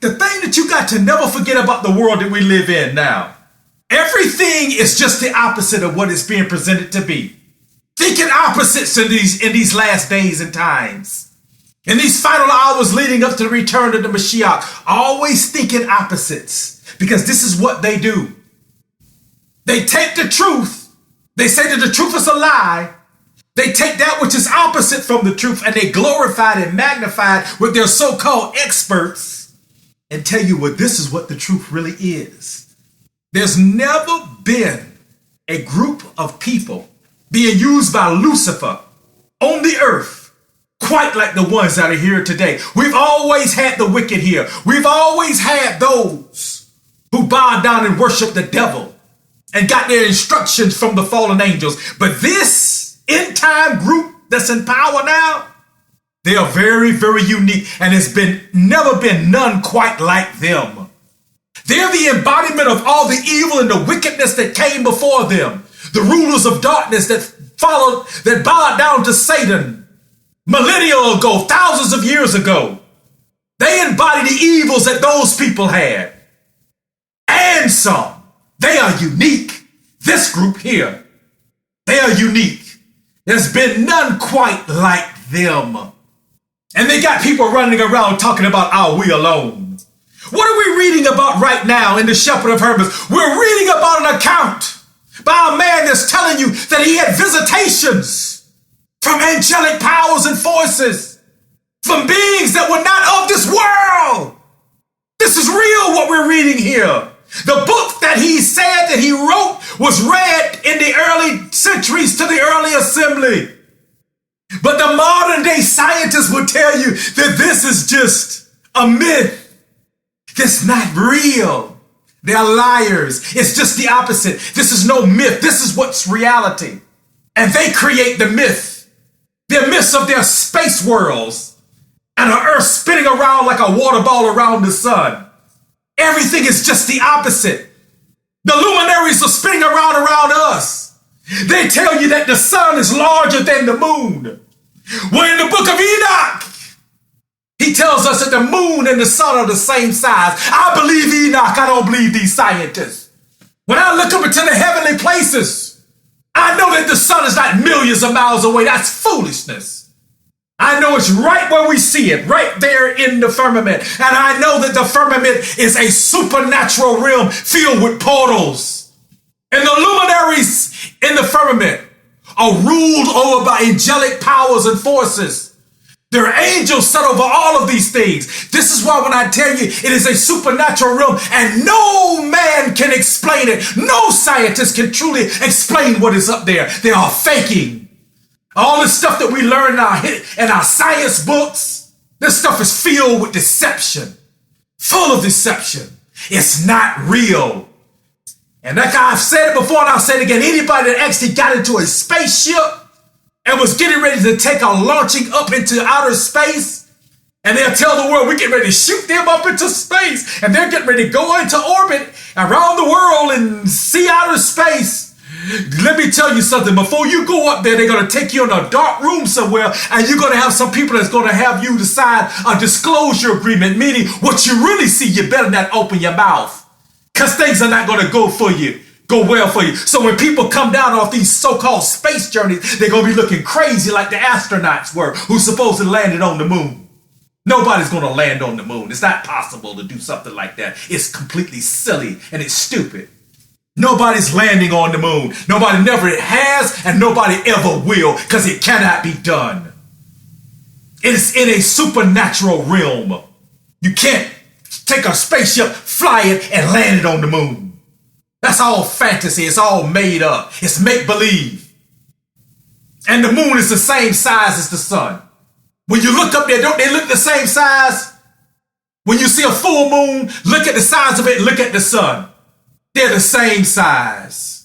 The thing that you got to never forget about the world that we live in now, everything is just the opposite of what it's being presented to be. Thinking opposites in these last days and times. In these final hours leading up to the return of the Mashiach, always thinking opposites, because this is what they do. They take the truth, they say that the truth is a lie, they take that which is opposite from the truth and they glorify it and magnify it with their so-called experts and tell you, well, this is what the truth really is. There's never been a group of people being used by Lucifer on the earth quite like the ones that are here today. We've always had the wicked here. We've always had those who bow down and worship the devil and got their instructions from the fallen angels. But this end time group that's in power now, they are very, very unique, and there's never been none quite like them. They're the embodiment of all the evil and the wickedness that came before them. The rulers of darkness that bowed down to Satan millennia ago, thousands of years ago. They embody the evils that those people had. And some. They are unique. This group here, they are unique. There's been none quite like them. And they got people running around talking about, are we alone? What are we reading about right now in the Shepherd of Hermas? We're reading about an account by a man that's telling you that he had visitations from angelic powers and forces, from beings that were not of this world. This is real what we're reading here. The book that he said that he wrote was read in the early centuries to the early assembly. But the modern day scientists will tell you that this is just a myth. It's not real. They're liars. It's just the opposite. This is no myth. This is what's reality. And they create the myth. The myths of their space worlds and an earth spinning around like a water ball around the sun. Everything is just the opposite. The luminaries are spinning around us. They tell you that the sun is larger than the moon. Well, in the book of Enoch, he tells us that the moon and the sun are the same size. I believe Enoch. I don't believe these scientists. When I look up into the heavenly places, I know that the sun is not millions of miles away. That's foolishness. I know it's right where we see it, right there in the firmament. And I know that the firmament is a supernatural realm filled with portals. And the luminaries in the firmament are ruled over by angelic powers and forces. There are angels set over all of these things. This is why when I tell you it is a supernatural realm and no man can explain it. No scientist can truly explain what is up there. They are faking. All this stuff that we learn in our science books, this stuff is filled with deception, full of deception. It's not real. And like I've said it before and I'll say it again, anybody that actually got into a spaceship and was getting ready to take a launching up into outer space, and they'll tell the world, we're getting ready to shoot them up into space, and they're getting ready to go into orbit around the world and see outer space. Let me tell you something. Before you go up there, they're going to take you in a dark room somewhere, and you're going to have some people that's going to have you to sign a disclosure agreement, meaning what you really see, you better not open your mouth, because things are not going to go well for you. So when people come down off these so-called space journeys, they're going to be looking crazy like the astronauts were who supposedly landed on the moon. Nobody's going to land on the moon. It's not possible to do something like that. It's completely silly and it's stupid. Nobody's landing on the moon. Nobody never has and nobody ever will, because it cannot be done. It's in a supernatural realm. You can't take a spaceship, fly it, and land it on the moon. That's all fantasy. It's all made up. It's make-believe. And the moon is the same size as the sun. When you look up there, don't they look the same size? When you see a full moon, look at the size of it, look at the sun. They're the same size.